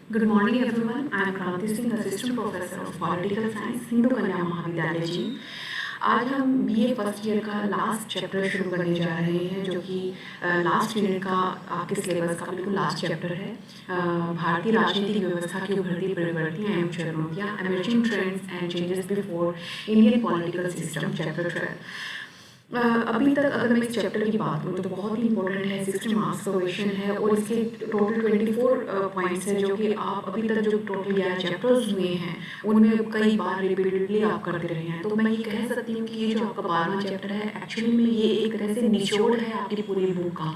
Good morning, everyone. I am Kranti Singh, Assistant Professor of Political Science, Hindu कन्या महाविद्यालय जी। आज हम बीए फर्स्ट ईयर का लास्ट चैप्टर शुरू करने जा रहे हैं, जो कि लास्ट यूनिट का आपके सिलेबस का बिल्कुल लास्ट चैप्टर है। भारतीय राजनीतिक व्यवस्था की उभरती प्रवृत्तियां एवं चुनौतियां, emerging trends and changes before Indian political system, chapter 12। अभी तक अगर मैं इस चैप्टर की बात करूँ तो बहुत ही इंपॉर्टेंट है, 60 मार्क्स का क्वेश्चन है और इसके टोटल 24 पॉइंट्स हैं, जो कि आप अभी तक जो टोटल 11 चैप्टर्स हुए हैं उनमें कई बार रिपीटेडली आप करते रहे हैं। तो मैं ये कह सकती हूँ कि ये जो आपका 12वां चैप्टर है, एक्चुअली में ये एक तरह से निचोड़ है आपकी पूरी बुक का।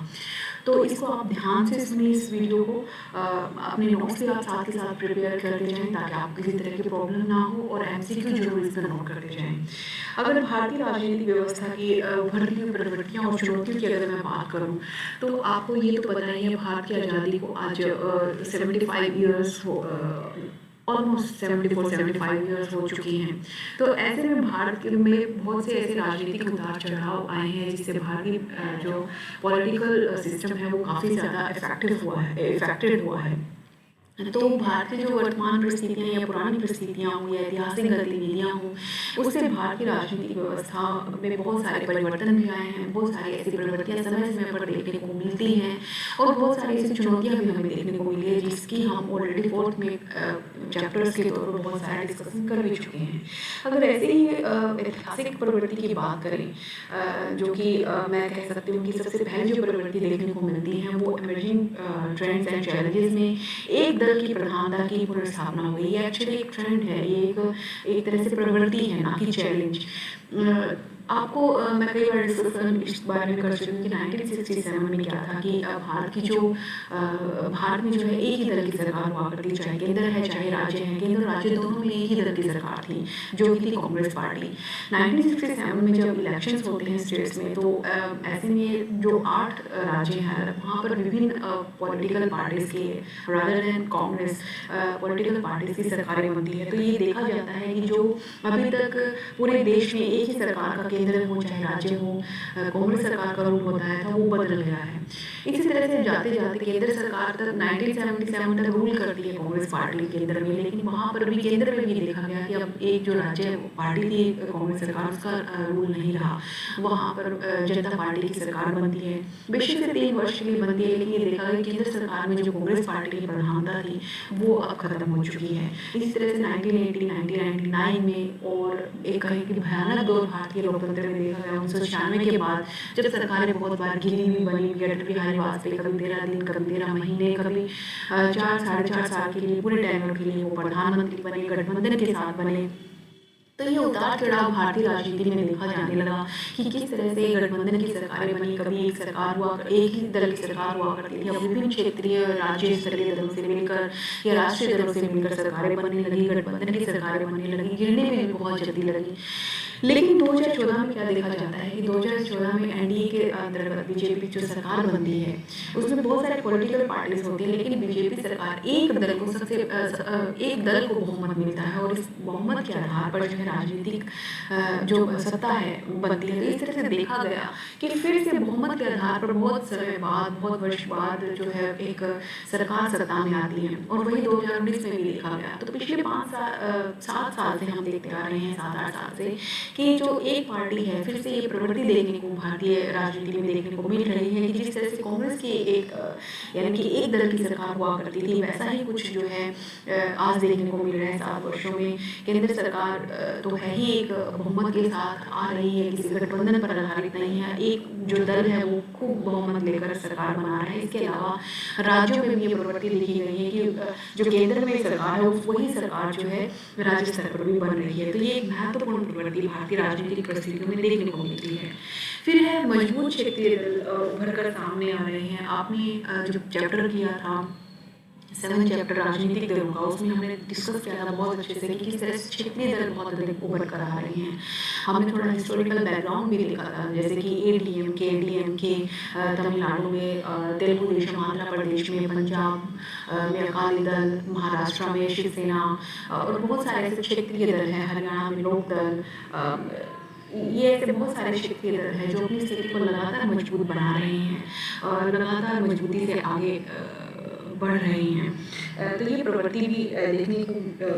तो इसको आप ध्यान से सुनिए, इस वीडियो को अपने नोट्स भी आप साथ के साथ प्रिपेयर करते जाएं, ताकि आपको किसी तरह की प्रॉब्लम ना हो, और एमसीक्यू जरूर इसका नोट करते जाएं। अगर भारतीय राजनीतिक व्यवस्था की उभरती हुई प्रवृत्तियां और चुनौतियों की अगर मैं बात करूं, तो आपको ये तो पता ही है, भारत की आज़ादी को आज 75 ईयर्स हो, ऑलमोस्ट 74-75 ईयर्स हो चुकी हैं। तो ऐसे में भारत में बहुत से ऐसे राजनीतिक उतार चढ़ाव आए हैं, जिससे भारतीय जो पॉलिटिकल सिस्टम है वो काफ़ी ज़्यादा इफेक्टेड हुआ है। तो भारत की जो वर्तमान परिस्थितियाँ या पुरानी परिस्थितियाँ हों या ऐतिहासिक गतिविधियाँ हों, उससे भारत की राजनीतिक व्यवस्था में बहुत सारे परिवर्तन भी आए हैं। बहुत सारी ऐसी प्रवृत्तियाँ समय समय पर देखने को मिलती हैं और बहुत सारी ऐसी चुनौतियाँ भी हमें देखने को मिली है, जिसकी हम ऑलरेडी फोर्थ में चैप्टर्स के तौर पर बहुत सारे डिस्कशन कर भी चुके हैं। अगर ऐसे ही ऐतिहासिक प्रवृत्ति की बात करें, जो कि मैं कह सकती हूँ कि सबसे पहले जो प्रवृत्ति देखने को मिलती है वो इमर्जिंग ट्रेंड्स एंड चैलेंजेस में एक दल की प्रधानता की पुनर्स्थापना हुई। ये एक्चुअली एक ट्रेंड है, ये एक तरह से प्रवृत्ति है, ना कि चैलेंज। आपको मैं कई बार डिस्कशन इस बारे में कर चुकी हूँ कि 1967 में क्या था कि भारत में जो है एक ही दल की सरकार हुआ करती, चाहे केंद्र है चाहे राज्य है, केंद्र राज्य दोनों में एक ही दल की सरकार थी, जो कि थी कांग्रेस पार्टी। 1967 में जब इलेक्शंस होते हैं स्टेट्स में, तो ऐसे में जो 8 राज्य हैं वहाँ पर विभिन्न पॉलिटिकल पार्टीज के rather than Congress political parties की सरकारें बनती है। तो ये देखा जाता है कि जो अभी तक पूरे देश में एक ही सरकार का केंद्र हो चाहे राज्य हो, कांग्रेस सरकार का रूल होता है था, वो बदल गया है। इसी तरह से जाते जाते केंद्र सरकार तक 1977 तक रूल करती है कांग्रेस पार्टी केंद्र में, लेकिन वहाँ पर भी केंद्र में भी देखा गया कि अब एक जो राज्य पार्टी थी कांग्रेस सरकार, उसका रूल नहीं रहा। वहाँ पर जनता पार्टी की सरकार बनती है, बेशक से 3 वर्ष के लिए बनती है, लेकिन ये देखा गया केंद्र सरकार में जो कांग्रेस पार्टी की प्रधानता थी वो अब खत्म हो चुकी है। इसी तरह से 1980, 1999 में और एक कहीं की भयानक दौर भारतीय लोकतंत्र में देखा गया 1996 के बाद, जब सरकारें बहुत बार गिनी हुई बनी, अटल बिहारी वाजपेयी कभी 13 दिन, कभी 13 महीने, कभी 4-4.5 साल के लिए, पूरे टेन्योर के लिए वो प्रधानमंत्री बने, गठबंधन के साथ बने। तो ये उतार चढ़ाव भारतीय राजनीति में देखा जाने लगा कि किस तरह से गठबंधन की सरकारें बनी। कभी एक सरकार हुआ, एक ही दल की सरकार हुआ करती थी, अब विभिन्न क्षेत्रीय राज्य स्तरीय दलों से मिलकर या राष्ट्रीय दलों से मिलकर सरकारें बनने लगी, गठबंधन की सरकारें बनने लगी, गिरने में भी बहुत जल्दी लगी। लेकिन 2014 में क्या देखा जाता है कि 2014 में एनडीए के अंतर्गत बीजेपी जो सरकार बनती है, उसमें बहुत सारे पॉलिटिकल पार्टीज होती हैं, लेकिन बीजेपी सरकार एक दल को बहुमत मिलता है और इस बहुमत के आधार पर जो है राजनीतिक जो सत्ता है बनती है। तो इस तरह से देखा गया कि फिर से बहुमत के आधार पर बहुत समय बाद, बहुत वर्ष बाद जो है एक सरकार सत्ता में आती है, और वही 2019 में भी देखा गया। तो पिछले 7 साल से हम देखते आ रहे हैं, 7-8 साल से, कि जो एक पार्टी है फिर से ये प्रवृत्ति देखने को भारतीय राजनीति में देखने को मिल रही है कि जिस तरह से कांग्रेस की यानी कि एक दल की सरकार हुआ करती थी, वैसा ही कुछ जो है आज देखने को मिल रहा है। 7 वर्षों में केंद्र सरकार तो है ही एक बहुमत के साथ आ रही है, किसी गठबंधन पर आधारित नहीं है, एक जो दल है वो खूब बहुमत लेकर सरकार बना रहा है। इसके अलावा राज्यों में भी ये प्रवृत्ति देखी गई है कि जो केंद्र में सरकार है वही सरकार जो है राज्य स्तर पर भी बन रही है। तो ये एक महत्वपूर्ण प्रवृत्ति भारतीय राजनीतिक परिस्थितियों में देखने को मिलती है। फिर है मजबूत क्षेत्रीय दल उभर कर सामने आ रहे हैं। आपने जो चैप्टर किया था 7 चैप्टर राजनीतिक दलों का, उसमें हमने डिस्कस किया था बहुत अच्छे से कि किस तरह से क्षेत्रीय दल बहुत अधिक उभर कर आ रहे हैं। हमने थोड़ा हिस्टोरिकल बैकग्राउंड भी देखा था, जैसे कि एडीएमके तमिलनाडु में, तेलुगु देशम आंध्र प्रदेश में, पंजाब में अकाली दल, महाराष्ट्र में शिवसेना, और बहुत सारे ऐसे क्षेत्रीय दल हैं, हरियाणा में लोक दल। ये ऐसे बहुत सारे क्षेत्रीय दल हैं जो अपनी स्थिति को लगातार मजबूत बना रहे हैं और लगातार मजबूती से आगे बढ़ रही हैं। तो ये प्रवृत्ति भी देखने को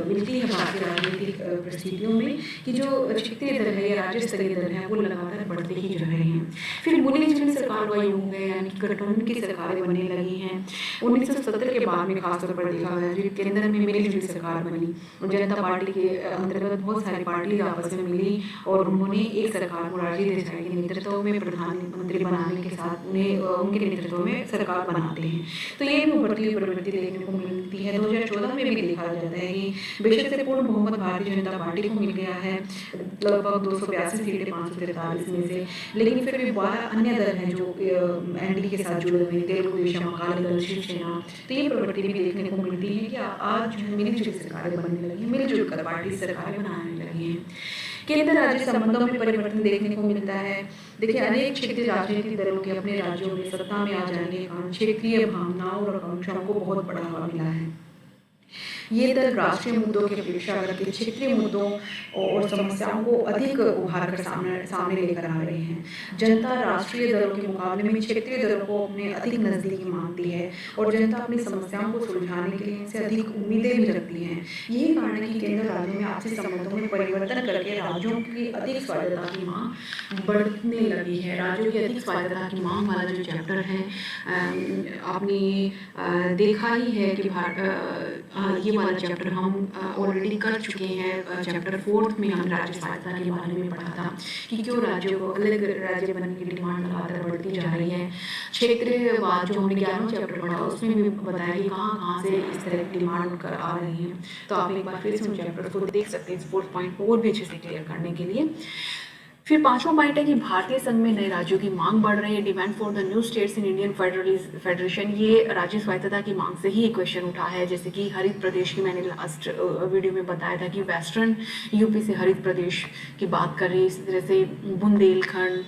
मिलती है भारतीय राजनीतिक परिस्थितियों में कि जो क्षेत्रीय दल है या राज्य स्तरीय दल है वो लगातार बढ़ते ही जा रहे हैं। फिर मिली-जुली सरकार का युग है, यानी कि गठबंधन की सरकारें बनने लगी हैं। 1970 के बाद में खासतौर पर देखा गया जब केंद्र में मिली-जुली सरकार बनी। जनता पार्टी के अंतर्गत बहुत सारी पार्टी आपस में मिली और उन्होंने एक सरकार मोरारजी देसाई के नेतृत्व में प्रधानमंत्री बनाने के साथ उन्हें उनके नेतृत्व में सरकार बनाते हैं। तो ये भी उभरती हुई प्रवृत्ति देखने को मिलती है। 2014 में भी देखा जाता है कि बेशक से पूर्ण बहुमत भारतीय जनता पार्टी को मिल गया है, लगभग 282 सीटें 543 में से, लेकिन फिर भी 12 अन्य दल हैं जो एनडीए के साथ जुड़े हुए हैं, तेलुगु देशम, अकाली दल, शिवसेना। तो ये प्रवृत्ति भी देखने को मिलती है कि आज मिलीजुली सरकारें बनने लगी हैं, मिलजुल कर पार्टी सरकारें बनाने लगी हैं। केंद्र राज्य संबंधों में परिवर्तन देखने को मिलता है। देखिए, अनेक क्षेत्रीय राजनीतिक दलों के अपने राज्यों में सत्ता में आ जाने के कारण क्षेत्रीय भावनाओं और आकांक्षाओं को बहुत बढ़ावा मिला है। ये दल राष्ट्रीय मुद्दों की अपेक्षा करके क्षेत्रीय मुद्दों और समस्याओं को अधिक उभार कर सामने लेकर आ रहे हैं। जनता राष्ट्रीय दलों के मुकाबले में क्षेत्रीय दलों को अपने अधिक नजदीकी मानती है और जनता अपनी समस्याओं को सुलझाने के लिए इनसे अधिक उम्मीदें भी रखती है। यही कारण है कि केंद्र राज्यों में आपसी संबंधों में परिवर्तन करके राज्यों की अधिक स्वायत्तता की मांग बढ़ने लगी है। राज्यों की अधिक स्वायत्तता की मांग वाला जो चैप्टर है, आपने देखा ही है कि ये वाला चैप्टर हम ऑलरेडी कर चुके हैं। चैप्टर 4 में हम राज्य स्वायत्तता के बारे में पढ़ा था कि क्यों राज्यों को अलग राज्य बनने की डिमांड लगातार बढ़ती जा रही है। क्षेत्रीयवाद जो हमने 11वां चैप्टर पढ़ा उसमें भी बताया कि कहाँ कहाँ से इस तरह की डिमांड कर आ रही है। तो आप एक बार फिर से उन चैप्टर को देख सकते हैं इस 4th पॉइंट को और भी अच्छे से क्लियर करने के लिए। फिर 5वां पॉइंट है कि भारतीय संघ में नए राज्यों की मांग बढ़ रही है। Demand for the new states in Indian federation, ये राज्य स्वायत्तता की मांग से ही एक क्वेश्चन उठा है। जैसे कि हरित प्रदेश की मैंने लास्ट वीडियो में बताया था कि वेस्टर्न यूपी से हरित प्रदेश की बात कर रही है। इसी तरह से बुंदेलखंड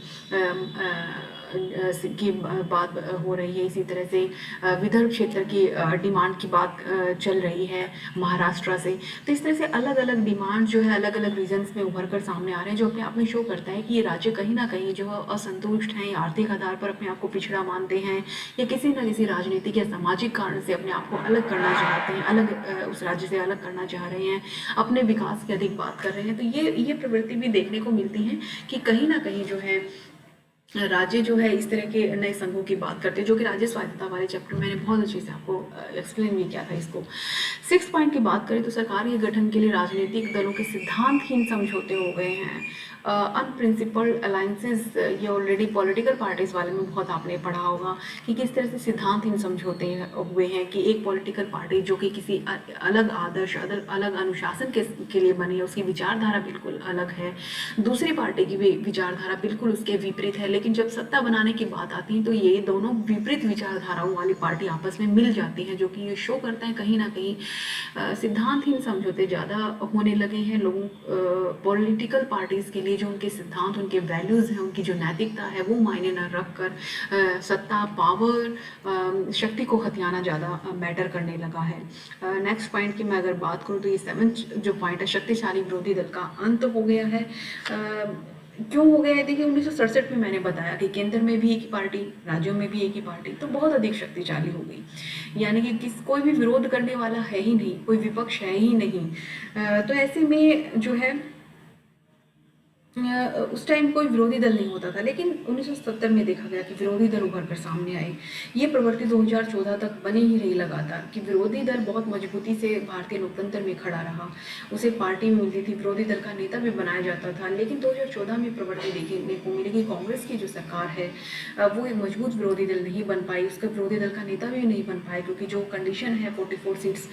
की बात हो रही है। इसी तरह से विदर्भ क्षेत्र की डिमांड की बात चल रही है महाराष्ट्र से। तो इस तरह से अलग अलग डिमांड जो है अलग अलग रीजन्स में उभर कर सामने आ रहे हैं, जो अपने आप में शो करता है कि ये राज्य कहीं ना कहीं जो असंतुष्ट हैं या आर्थिक आधार पर अपने आप को पिछड़ा मानते हैं या किसी न किसी राजनीतिक या सामाजिक कारण से अपने आप को अलग करना चाहते हैं, अलग उस राज्य से अलग करना चाह रहे हैं, अपने विकास की अधिक बात कर रहे हैं। तो ये प्रवृत्ति भी देखने को मिलती है कि कहीं ना कहीं जो है राज्य जो है इस तरह के नए संघों की बात करते हैं, जो कि राज्य स्वायत्तता वाले चैप्टर मैंने बहुत अच्छे से आपको एक्सप्लेन भी किया था इसको। 6 पॉइंट की बात करें तो सरकार के गठन के लिए राजनीतिक दलों के सिद्धांतहीन समझौते हो गए हैं। अनप्रिंसिपल्ड अलायंसेस, ये ऑलरेडी पॉलिटिकल पार्टीज वाले में बहुत आपने पढ़ा होगा कि किस तरह से सिद्धांतहीन समझौते हुए हैं कि एक पॉलिटिकल पार्टी जो कि किसी अलग आदर्श अलग अनुशासन के लिए बनी है, उसकी विचारधारा बिल्कुल अलग है, दूसरी पार्टी की भी विचारधारा बिल्कुल उसके विपरीत है, लेकिन जब सत्ता बनाने की बात आती है तो ये दोनों विपरीत विचारधाराओं वाली पार्टी आपस में मिल जाती है, जो कि ये शो करता है कहीं ना कहीं सिद्धांतहीन समझौते ज़्यादा होने लगे हैं लोगों पॉलिटिकल पार्टीज के लिए। जो उनके सिद्धांत, उनके वैल्यूज़ हैं, उनकी जो नैतिकता है वो मायने न रख कर सत्ता, पावर, शक्ति को हथियाना ज़्यादा मैटर करने लगा है। नेक्स्ट पॉइंट की मैं अगर बात करूँ तो ये 7th जो पॉइंट है, शक्तिशाली विरोधी दल का अंत हो गया है। क्यों हो गया है? देखिए, 1967 में मैंने बताया कि केंद्र में भी एक ही पार्टी, राज्यों में भी एक ही पार्टी, तो बहुत अधिक शक्तिशाली हो गई, यानी कि कोई भी विरोध करने वाला है ही नहीं, कोई विपक्ष है ही नहीं। तो ऐसे में जो है उस टाइम कोई विरोधी दल नहीं होता था, लेकिन 1970 में देखा गया कि विरोधी दल उभर कर सामने आए। ये प्रवृत्ति 2014 तक बनी ही रही लगातार कि विरोधी दल बहुत मजबूती से भारतीय लोकतंत्र में खड़ा रहा, उसे पार्टी मिलती थी, विरोधी दल का नेता भी बनाया जाता था। लेकिन 2014 में प्रवृत्ति देखने को मिली कि कांग्रेस की जो सरकार है वो एक मजबूत विरोधी दल नहीं बन पाई, उसका विरोधी दल का नेता भी नहीं बन पाए, क्योंकि जो कंडीशन है 44 सीट्स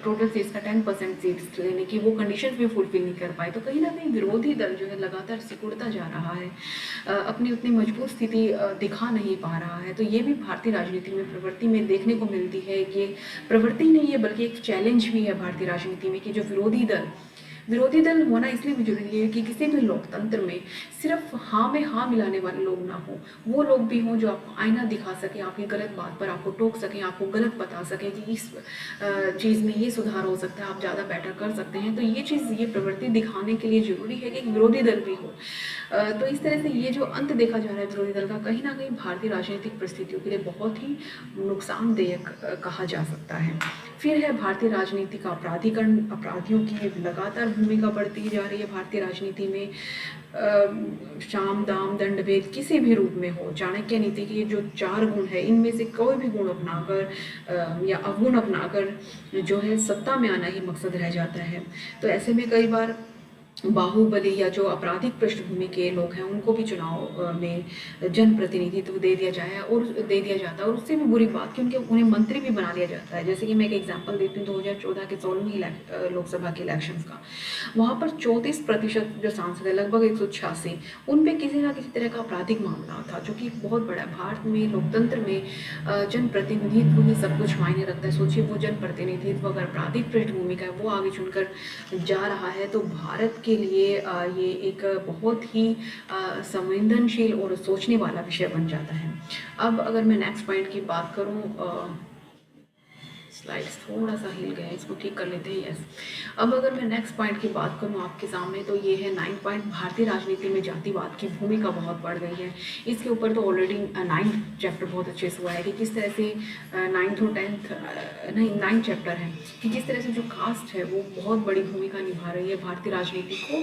टोटल सीट्स का 10% सीट्स लेने की, वो कंडीशन भी फुलफिल नहीं कर पाए। तो कहीं ना कहीं विरोधी दल जो है लगातार सिकुड़ता जा रहा है, अपनी उतनी मजबूत स्थिति दिखा नहीं पा रहा है। तो ये भी भारतीय राजनीति में प्रवृत्ति में देखने को मिलती है कि प्रवृत्ति नहीं है बल्कि एक चैलेंज भी है भारतीय राजनीति में कि जो विरोधी दल विरोधी दल होना इसलिए भी जरूरी है कि किसी भी लोकतंत्र में सिर्फ हाँ में हाँ मिलाने वाले लोग ना हो, वो लोग भी हों जो आपको आईना दिखा सकें, आपकी गलत बात पर आपको टोक सकें, आपको गलत बता सकें कि इस चीज़ में ये सुधार हो सकता है, आप ज़्यादा बेटर कर सकते हैं। तो ये चीज़, ये प्रवृत्ति दिखाने के लिए ज़रूरी है कि एक विरोधी दल भी हो। तो इस तरह से ये जो अंत देखा जा रहा है विरोधी दल का, कहीं ना कहीं भारतीय राजनीतिक परिस्थितियों के लिए बहुत ही नुकसानदेयक कहा जा सकता है। फिर है भारतीय राजनीति का अपराधीकरण। अपराधियों की लगातार भूमिका बढ़ती जा रही है भारतीय राजनीति में। साम दाम दंड भेद किसी भी रूप में हो, चाणक्य नीति के जो 4 गुण है, इनमें से कोई भी गुण अपनाकर या अवगुण अपनाकर जो है सत्ता में आना ही मकसद रह जाता है। तो ऐसे में कई बार बाहुबली या जो आपराधिक पृष्ठभूमि के लोग हैं उनको भी चुनाव में जनप्रतिनिधित्व दे दिया जाए और दे दिया जाता है। और उससे भी बुरी बात कि उन्हें मंत्री भी बना दिया जाता है। जैसे कि मैं एक एग्जांपल देती हूँ 2014 के 16वीं लोकसभा के इलेक्शंस का। वहाँ पर 34% जो सांसद है, लगभग 186, उन पे किसी ना किसी तरह का आपराधिक मामला था, जो कि बहुत बड़ा भारत में लोकतंत्र में जनप्रतिनिधित्व ही सब कुछ मायने रखता है। सोचिए, वो जनप्रतिनिधित्व अगर आपराधिक पृष्ठभूमि का है, वो आगे चुनकर जा रहा है, तो भारत के लिए ये एक बहुत ही संवेदनशील और सोचने वाला विषय बन जाता है। अब अगर मैं नेक्स्ट पॉइंट की बात करूं, स्लाइड्स थोड़ा सा हिल गया है, इसको ठीक कर लेते हैं। यस, अब अगर मैं नेक्स्ट पॉइंट की बात करूं आपके सामने, तो ये है 9 पॉइंट, भारतीय राजनीति में जातिवाद की भूमिका बहुत बढ़ गई है। इसके ऊपर तो ऑलरेडी 9th चैप्टर बहुत अच्छे से हुआ है कि किस तरह से 9th और 10th नहीं 9th चैप्टर है कि किस तरह से जो कास्ट है वो बहुत बड़ी भूमिका निभा रही है भारतीय राजनीति को,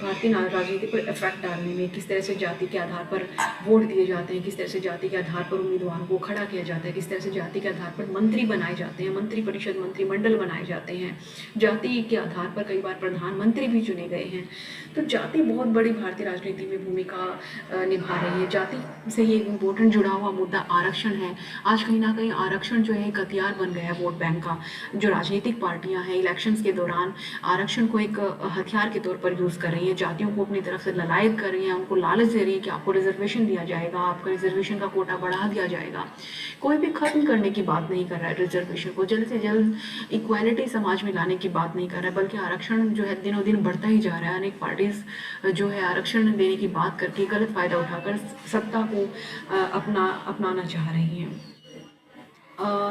भारतीय राजनीति पर इफेक्ट डालने में। किस तरह से जाति के आधार पर वोट दिए जाते हैं, किस तरह से जाति के आधार पर उम्मीदवारों को खड़ा किया जाता है, किस तरह से जाति के आधार पर मंत्री बनाए जाते हैं, मंत्री परिषद, मंत्रिमंडल बनाए जाते हैं, जाति के आधार पर कई बार प्रधानमंत्री भी चुने गए हैं। तो जाति बहुत बड़ी भारतीय राजनीति में भूमिका निभा रही है। जाति से ये इम्पोर्टेंट जुड़ा हुआ मुद्दा आरक्षण है। आज कहीं ना कहीं आरक्षण जो है एक हथियार बन गया है वोट बैंक का। जो राजनीतिक पार्टियां हैं इलेक्शंस के दौरान आरक्षण को एक हथियार के तौर पर यूज़ कर रही है, जातियों को अपनी तरफ से ललायत कर रही है, उनको लालच दे रही है कि आपको रिजर्वेशन दिया जाएगा, आपका रिजर्वेशन का कोटा बढ़ा दिया जाएगा। कोई भी खत्म करने की बात नहीं कर रहा है रिजर्वेशन को, जल्द से जल्द इक्वालिटी समाज में लाने की बात नहीं कर रहा है, बल्कि आरक्षण जो है दिनों दिन बढ़ता ही जा रहा है। अनेक पार्टीज जो है आरक्षण देने की बात करके गलत फायदा उठाकर सत्ता को अपनाना चाह रही हैं।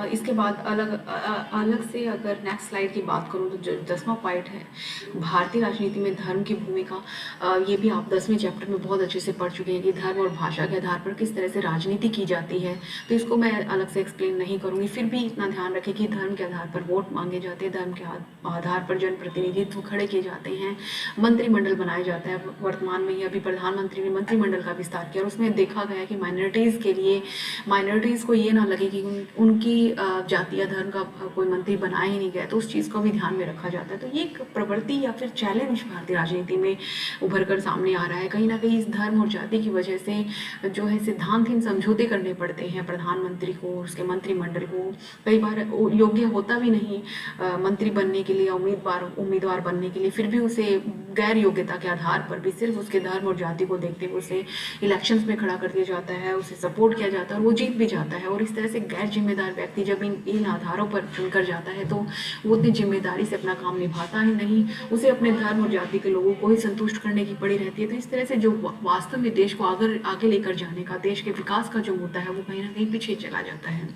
इसके बाद अलग से अगर नेक्स्ट स्लाइड की बात करूँ तो जो 10वां पॉइंट है भारतीय राजनीति में धर्म की भूमिका। ये भी आप 10वें चैप्टर में बहुत अच्छे से पढ़ चुके हैं कि धर्म और भाषा के आधार पर किस तरह से राजनीति की जाती है, तो इसको मैं अलग से एक्सप्लेन नहीं करूँगी। फिर भी इतना ध्यान रखें कि धर्म के आधार पर वोट मांगे जाते हैं, धर्म के आधार पर जनप्रतिनिधित्व खड़े किए जाते हैं, मंत्रिमंडल बनाया जाता है। वर्तमान में ही अभी प्रधानमंत्री ने मंत्रिमंडल का विस्तार किया और उसमें देखा गया कि माइनॉरिटीज़ के लिए, माइनॉरिटीज़ को ये ना लगे कि उनकी जाति या धर्म का कोई मंत्री बनाया ही नहीं गया, तो उस चीज़ को भी ध्यान में रखा जाता है। तो ये एक प्रवृत्ति या फिर चैलेंज भारतीय राजनीति में उभर कर सामने आ रहा है। कहीं ना कहीं इस धर्म और जाति की वजह से जो है सिद्धांतहीन समझौते करने पड़ते हैं प्रधानमंत्री को, उसके मंत्रिमंडल को। कई बार योग्य होता भी नहीं मंत्री बनने के लिए, उम्मीदवार बनने के लिए, फिर भी उसे गैर योग्यता के आधार पर भी सिर्फ उसके धर्म और जाति को देखते हुए उसे इलेक्शंस में खड़ा कर दिया जाता है, उसे सपोर्ट किया जाता है और वो जीत भी जाता है। और इस तरह से गैर जिम्मेदार व्यक्ति जब इन आधारों पर चुनकर जाता है तो वो उतनी जिम्मेदारी से अपना काम निभाता ही नहीं, उसे अपने धर्म और जाति के लोगों को ही संतुष्ट करने की पड़ी रहती है। तो इस तरह से जो वास्तव में देश को आगे लेकर जाने का, देश के विकास का जो मुद्दा है वो कहीं ना कहीं पीछे चला जाता है।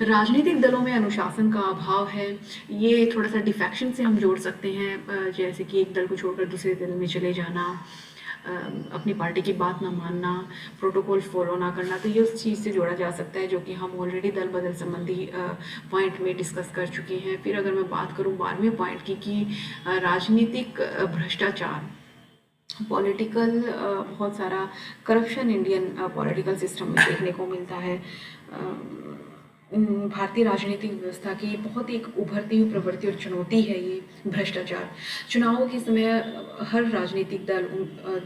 राजनीतिक दलों में अनुशासन का अभाव है, ये थोड़ा सा डिफेक्शन से हम जोड़ सकते हैं, जैसे कि एक दल को छोड़कर दूसरे दल में चले जाना, अपनी पार्टी की बात ना मानना, प्रोटोकॉल फॉलो ना करना। तो ये उस चीज़ से जोड़ा जा सकता है जो कि हम ऑलरेडी दल बदल संबंधी पॉइंट में डिस्कस कर चुके हैं। फिर अगर मैं बात करूँ 12वें पॉइंट की कि राजनीतिक भ्रष्टाचार, पॉलिटिकल बहुत सारा करप्शन इंडियन पॉलिटिकल सिस्टम में देखने को मिलता है। भारतीय राजनीतिक व्यवस्था की बहुत एक उभरती हुई प्रवृत्ति और चुनौती है ये भ्रष्टाचार। चुनावों के समय हर राजनीतिक दल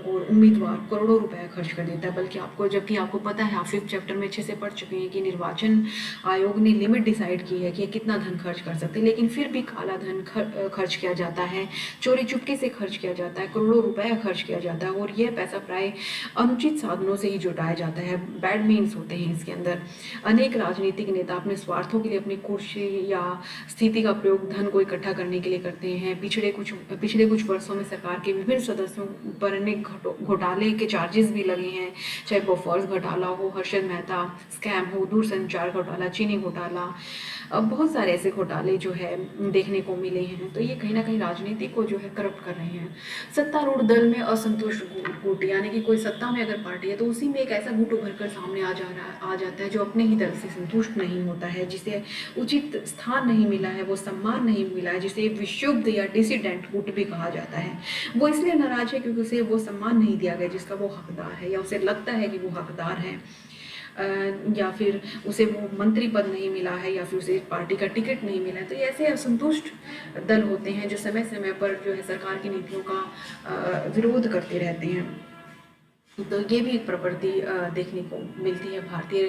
और उम्मीदवार करोड़ों रुपए खर्च कर देता है, जबकि आपको पता है, आप 5th चैप्टर में अच्छे से पढ़ चुके हैं कि निर्वाचन आयोग ने लिमिट डिसाइड की है कि कितना धन खर्च कर सकते हैं, लेकिन फिर भी काला धन खर्च किया जाता है, चोरी चुपके से खर्च किया जाता है, करोड़ों रुपए खर्च किया जाता है और यह पैसा प्राय अनुचित साधनों से ही जुटाया जाता है। बैड मीन्स होते हैं इसके अंदर। अनेक राजनीतिक नेता नेता अपने स्वार्थों के लिए अपनी कुर्सी या स्थिति का प्रयोग धन को इकट्ठा करने के लिए करते हैं। पिछले कुछ वर्षों में सरकार के विभिन्न सदस्यों पर अनेक घोटाले के चार्जेस भी लगे हैं, चाहे बोफोर्स घोटाला हो, हर्षद मेहता स्कैम हो, दूरसंचार घोटाला, चीनी घोटाला, बहुत सारे ऐसे घोटाले जो है देखने को मिले हैं। तो ये कहीं ना कहीं राजनीति को जो है करप्ट कर रहे हैं। सत्तारूढ़ दल में असंतुष्ट गुट, यानी कि कोई सत्ता में अगर पार्टी है तो उसी में एक ऐसा गुट उभर कर सामने आ जाता है जो अपने ही दल से संतुष्ट नहीं होता है, जिसे उचित स्थान नहीं मिला है, वो सम्मान नहीं मिला है, जिसे विक्षुब्ध या डिसिडेंट गुट भी कहा जाता है। वो इसलिए नाराज है क्योंकि उसे वो सम्मान नहीं दिया गया जिसका वो हकदार है, या उसे लगता है कि वो हकदार है, या फिर उसे वो मंत्री पद नहीं मिला है, या फिर उसे पार्टी का टिकट नहीं मिला है। तो ये ऐसे असंतुष्ट दल होते हैं जो समय समय पर जो है सरकार की नीतियों का विरोध करते रहते हैं। तो ये भी एक प्रवृत्ति देखने को मिलती है भारतीय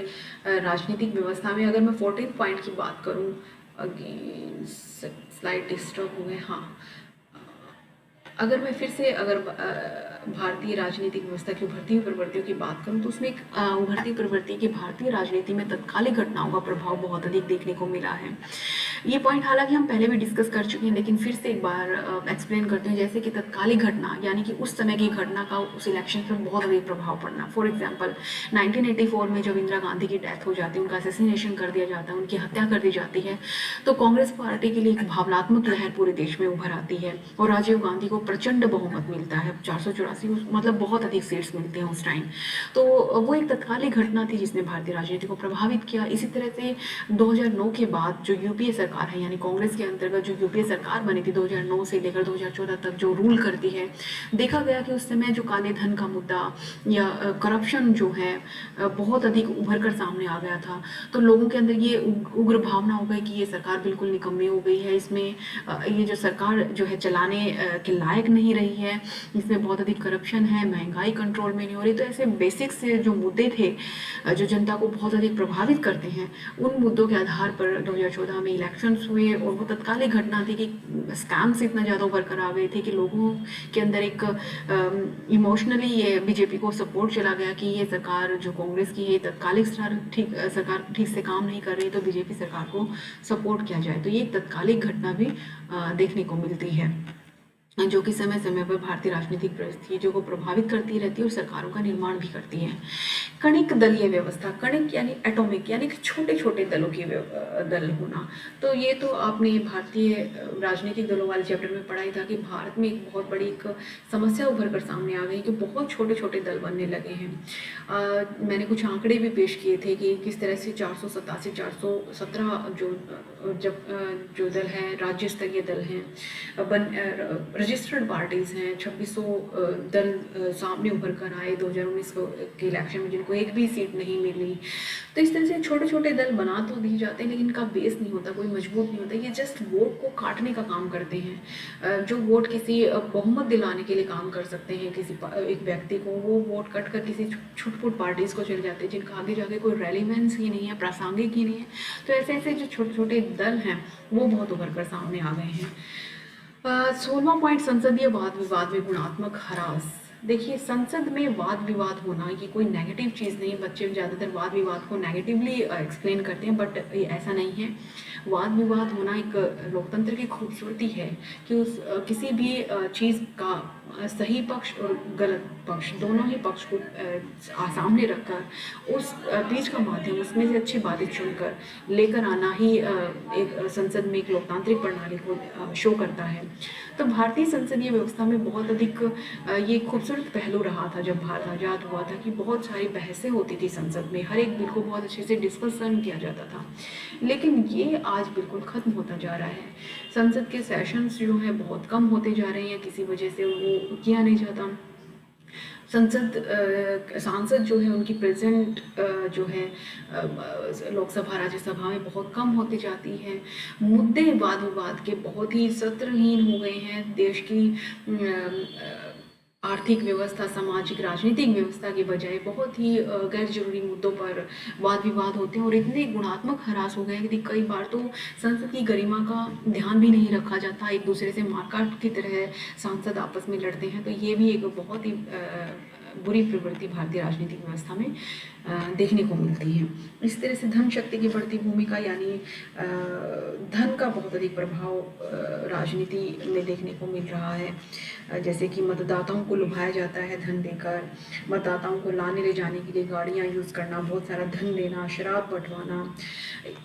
राजनीतिक व्यवस्था में। अगर मैं 14 पॉइंट की बात करूँ, अगेन स्लाइड डिस्टर्ब हो गए, हाँ, अगर मैं फिर से भारतीय राजनीतिक व्यवस्था की उभरती हुई प्रवृत्तियों की बात करूं तो उसमें एक उभरती प्रवृत्ति की भारतीय राजनीति में तत्कालिक घटनाओं का प्रभाव बहुत अधिक देखने को मिला है। ये पॉइंट हालांकि हम पहले भी डिस्कस कर चुके हैं, लेकिन फिर से एक बार एक्सप्लेन करते हैं। जैसे कि तत्कालिक घटना, यानी कि उस समय की घटना का उस इलेक्शन पर बहुत अधिक प्रभाव पड़ना। फॉर एग्जाम्पल 1984 में जब इंदिरा गांधी की डेथ हो जाती है, उनका असेसिनेशन कर दिया जाता है, उनकी हत्या कर दी जाती है, तो कांग्रेस पार्टी के लिए एक भावनात्मक लहर पूरे देश में उभर आती है और राजीव गांधी को प्रचंड बहुमत मिलता है, 484, मतलब बहुत अधिक सीट्स मिलते हैं उस टाइम। तो वो एक तत्कालिक घटना थी जिसने भारतीय राजनीति को प्रभावित किया। इसी तरह से 2009 के बाद जो यूपीए सरकार है, यानी कांग्रेस के अंतर्गत जो यूपीए सरकार बनी थी 2009 से लेकर 2014 तक जो रूल करती है, देखा गया कि उस समय जो काले धन का मुद्दा या करप्शन जो है बहुत अधिक उभर कर सामने आ गया था। तो लोगों के अंदर ये उग्र भावना हो गई कि ये सरकार बिल्कुल निकम्मी हो गई है, इसमें ये जो सरकार जो है चलाने के लायक नहीं रही है, इसमें बहुत अधिक करप्शन है, महंगाई कंट्रोल में नहीं हो रही। तो ऐसे बेसिक से जो मुद्दे थे जो जनता को बहुत अधिक प्रभावित करते हैं, उन मुद्दों के आधार पर 2014 में इलेक्शंस हुए और वो तत्कालिक घटना थी कि स्कैम्स इतना ज़्यादा उभर कर आ गए थे कि लोगों के अंदर एक इमोशनली ये बीजेपी को सपोर्ट चला गया कि ये सरकार जो कांग्रेस की है तत्कालिक सरकार ठीक से काम नहीं कर रही, तो बीजेपी सरकार को सपोर्ट किया जाए। तो ये एक तत्कालिक घटना भी देखने को मिलती है जो कि समय समय पर भारतीय राजनीतिक परिस्थितियों को प्रभावित करती रहती है और सरकारों का निर्माण भी करती है। कणिक दलीय व्यवस्था, कणिक यानी एटॉमिक, यानी कि छोटे छोटे दलों की दल होना। तो ये तो आपने भारतीय राजनीतिक दलों वाले चैप्टर में पढ़ा ही था कि भारत में एक बहुत बड़ी एक समस्या उभर कर सामने आ गई कि बहुत छोटे छोटे दल बनने लगे हैं। मैंने कुछ आंकड़े भी पेश किए थे कि किस तरह से 487 417 जो दल हैं, राज्य स्तरीय दल हैं, रजिस्टर्ड पार्टीज हैं, 2600 दल सामने उभर कर आए 2019 के इलेक्शन में, जिनको एक भी सीट नहीं मिली। तो इस तरह से छोटे छोटे दल बना तो दिए जाते हैं लेकिन इनका बेस नहीं होता, कोई मजबूत नहीं होता। ये जस्ट वोट को काटने का काम करते हैं। जो वोट किसी बहुमत दिलाने के लिए काम कर सकते हैं किसी एक व्यक्ति को, वो वोट कट कर किसी छुटपुट पार्टीज़ को चले जाते हैं जिनका आगे जाके कोई रेलिवेंस ही नहीं है, प्रासंगिक ही नहीं है। तो ऐसे ऐसे जो छोटे छोटे दल हैं वो बहुत उभर कर सामने आ गए हैं। 16वां पॉइंट, संसदीय वाद विवाद में गुणात्मक ह्रास। देखिए, संसद में वाद विवाद होना ये कोई नेगेटिव चीज़ नहीं। बच्चे ज़्यादातर वाद विवाद को नेगेटिवली एक्सप्लेन करते हैं, बट ऐसा नहीं है। वाद विवाद होना एक लोकतंत्र की खूबसूरती है कि उस किसी भी चीज़ का सही पक्ष और गलत पक्ष दोनों ही पक्ष को सामने रखकर उस बीच का माध्यम, उसमें से अच्छी बातें चुनकर लेकर आना ही एक संसद में एक लोकतांत्रिक प्रणाली को शो करता है। तो भारतीय संसदीय व्यवस्था में बहुत अधिक ये खूबसूरत पहलू रहा था जब भारत आज़ाद हुआ था कि बहुत सारी बहसें होती थी संसद में, हर एक बिल को बहुत अच्छे से डिस्कशन किया जाता था। लेकिन ये आज बिल्कुल ख़त्म होता जा रहा है। संसद के सेशंस जो हैं बहुत कम होते जा रहे हैं, किसी वजह से वो किया नहीं जाता। सांसद जो है उनकी प्रेजेंट जो है लोकसभा राज्यसभा में बहुत कम होती जाती है। मुद्दे वाद विवाद के बहुत ही सत्रहीन हो गए हैं। देश की आर्थिक व्यवस्था, सामाजिक राजनीतिक व्यवस्था के बजाय बहुत ही गैर जरूरी मुद्दों पर वाद विवाद होते हैं और इतने गुणात्मक ह्रास हो गए हैं कि कई बार तो संसद की गरिमा का ध्यान भी नहीं रखा जाता, एक दूसरे से मारकाट की तरह सांसद आपस में लड़ते हैं। तो ये भी एक बहुत ही बुरी प्रवृत्ति भारतीय राजनीतिक व्यवस्था में देखने को मिलती है। इस तरह से धन शक्ति की बढ़ती भूमिका, यानी धन का बहुत अधिक प्रभाव राजनीति में देखने को मिल रहा है। जैसे कि मतदाताओं को लुभाया जाता है धन देकर, मतदाताओं को लाने ले जाने के लिए गाड़ियाँ यूज़ करना, बहुत सारा धन देना, शराब बंटवाना।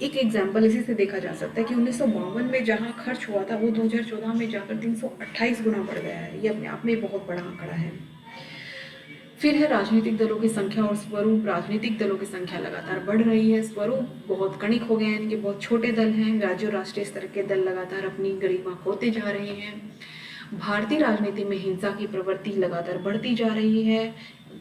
एक एग्जाम्पल इसी से देखा जा सकता है कि 1952 में जहाँ खर्च हुआ था वो 2014 में जाकर 328 गुना बढ़ गया है। ये अपने आप में बहुत बड़ा आंकड़ा है। फिर है राजनीतिक दलों की संख्या और स्वरूप। राजनीतिक दलों की संख्या लगातार बढ़ रही है, स्वरूप बहुत कणिक हो गए हैं, इनके बहुत छोटे दल हैं। राज्य और राष्ट्रीय स्तर के दल लगातार अपनी गरिमा खोते जा रहे हैं। भारतीय राजनीति में हिंसा की प्रवृत्ति लगातार बढ़ती जा रही है।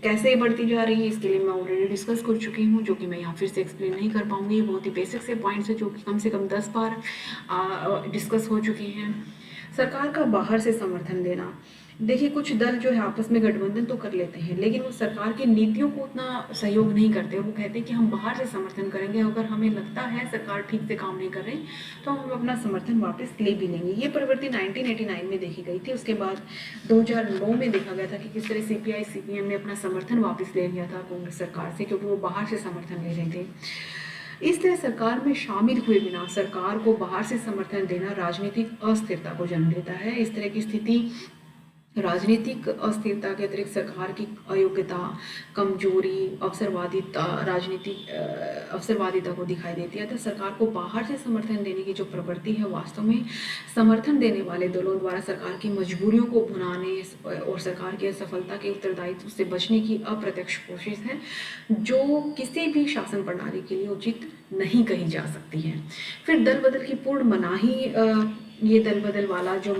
कैसे बढ़ती जा रही है इसके लिए मैं ऑलरेडी डिस्कस कर चुकी हूँ, जो कि मैं यहाँ फिर से एक्सप्लेन नहीं कर पाऊंगी। बहुत ही बेसिक से पॉइंट्स है जो कि कम से कम 10 बार डिस्कस हो चुके हैं। सरकार का बाहर से समर्थन देना। देखिए, कुछ दल जो है आपस में गठबंधन तो कर लेते हैं, लेकिन वो सरकार की नीतियों को उतना सहयोग नहीं करते। वो कहते हैं कि हम बाहर से समर्थन करेंगे, अगर हमें लगता है सरकार ठीक से काम नहीं कर रही तो हम अपना समर्थन वापस ले भी लेंगे। ये प्रवृत्ति 1989 में देखी गई थी। उसके बाद 2009 में देखा गया था कि किस तरह CPI CPM ने अपना समर्थन वापस ले लिया था कांग्रेस सरकार से, क्योंकि वो बाहर से समर्थन ले रहे थे। इस तरह सरकार में शामिल हुए बिना सरकार को बाहर से समर्थन देना राजनीतिक अस्थिरता को जन्म देता है। इस तरह की स्थिति राजनीतिक अस्थिरता के अतिरिक्त सरकार की अयोग्यता, कमजोरी, अवसरवादिता, राजनीतिक अवसरवादिता को दिखाई देती है। तो सरकार को बाहर से समर्थन देने की जो प्रवृत्ति है, वास्तव में समर्थन देने वाले दलों द्वारा सरकार की मजबूरियों को भुनाने और सरकार की असफलता के उत्तरदायित्व से बचने की अप्रत्यक्ष कोशिश है, जो किसी भी शासन प्रणाली के लिए उचित नहीं कही जा सकती है। फिर दल बदल की पूर्ण मनाही। ये दल बदल वाला जो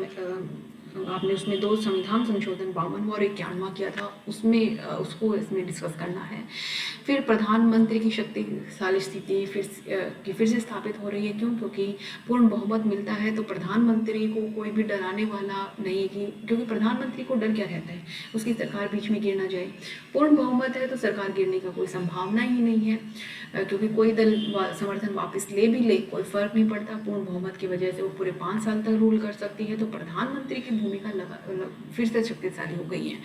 आपने उसमें 2 संविधान संशोधन 52वां और 51वां किया था, उसमें उसको इसमें डिस्कस करना है। फिर प्रधानमंत्री की शक्तिशाली स्थिति फिर से स्थापित हो रही है। क्यों? क्योंकि पूर्ण बहुमत मिलता है तो प्रधानमंत्री को कोई भी डराने वाला नहीं है, क्योंकि प्रधानमंत्री को डर क्या रहता है, उसकी सरकार बीच में गिर ना जाए। पूर्ण बहुमत है तो सरकार गिरने का कोई संभावना ही नहीं है, क्योंकि कोई दल समर्थन वापस ले भी ले, कोई फर्क नहीं पड़ता। पूर्ण बहुमत की वजह से वो पूरे 5 साल तक रूल कर सकती है। तो प्रधानमंत्री की भूमिका फिर से शक्तिशाली हो गई है,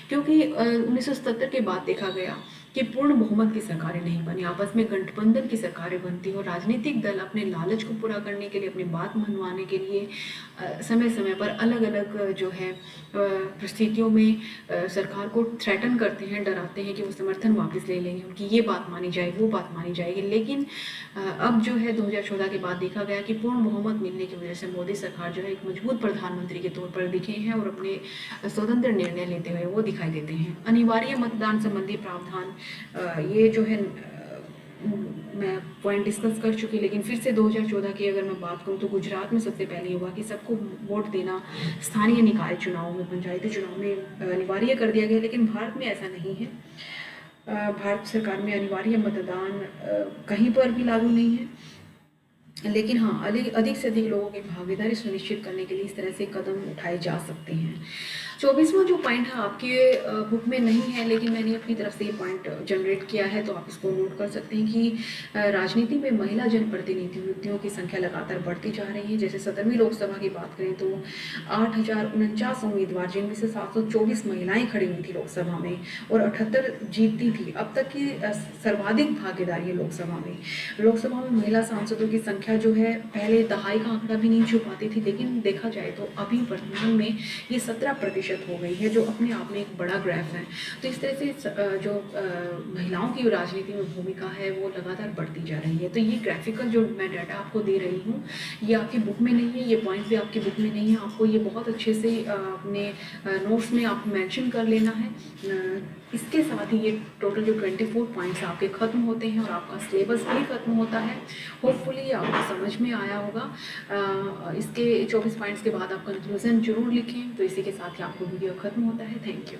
क्योंकि 1977 के बाद देखा गया कि पूर्ण बहुमत की सरकारें नहीं बनी, आपस में गठबंधन की सरकारें बनती और राजनीतिक दल अपने लालच को पूरा करने के लिए, अपनी बात मनवाने के लिए समय समय पर अलग अलग जो है परिस्थितियों में सरकार को थ्रेटन करते हैं, डराते हैं कि वो समर्थन वापस ले लेंगे, उनकी ये बात मानी जाए, वो बात मानी जाएगी। लेकिन अब जो है 2014 के बाद देखा गया कि पूर्ण बहुमत मिलने की वजह से मोदी सरकार जो है एक मजबूत प्रधानमंत्री के तौर पर दिखे हैं और अपने स्वतंत्र निर्णय लेते हुए वो दिखाई देते हैं। अनिवार्य मतदान संबंधी प्रावधान, ये जो है मैं पॉइंट डिस्कस कर चुकी, लेकिन फिर से 2014 की अगर मैं बात करूं तो गुजरात में सबसे पहले हुआ कि सबको वोट देना स्थानीय निकाय चुनाव में, पंचायती चुनाव में अनिवार्य कर दिया गया। लेकिन भारत में ऐसा नहीं है। भारत सरकार में अनिवार्य मतदान कहीं पर भी लागू नहीं है, लेकिन हाँ, अधिक से अधिक लोगों की भागीदारी सुनिश्चित करने के लिए इस तरह से कदम उठाए जा सकते हैं। 24वां जो पॉइंट है आपके बुक में नहीं है, लेकिन मैंने अपनी तरफ से ये पॉइंट जनरेट किया है, तो आप इसको नोट कर सकते हैं कि राजनीति में महिला जनप्रतिनिधियों की संख्या लगातार बढ़ती जा रही है। जैसे 17वीं लोकसभा की बात करें तो 8,049 उम्मीदवार, जिनमें से 724 महिलाएं खड़ी हुई थी लोकसभा में और 78 जीतती थी। अब तक की सर्वाधिक भागीदारी है लोकसभा में। लोकसभा में महिला सांसदों की संख्या जो है पहले दहाई का आंकड़ा भी नहीं छू पाती थी, लेकिन देखा जाए तो अभी वर्तमान में ये 17% हो गई है, जो अपने आप में एक बड़ा ग्राफ है। तो इस तरह से जो महिलाओं की राजनीति में भूमिका है वो लगातार बढ़ती जा रही है। तो ये ग्राफिकल जो मैं डाटा आपको दे रही हूँ, ये आपकी बुक में नहीं है, ये पॉइंट भी आपकी बुक में नहीं है। आपको ये बहुत अच्छे से अपने नोट्स में आप मेंशन कर लेना है। इसके साथ ही ये टोटल जो 24 पॉइंट्स आपके ख़त्म होते हैं और आपका सिलेबस भी ख़त्म होता है। होपफुली आपको समझ में आया होगा। इसके 24 पॉइंट्स के बाद आप कंक्लूजन जरूर लिखें। तो इसी के साथ ही आपको वीडियो ख़त्म होता है। Thank you.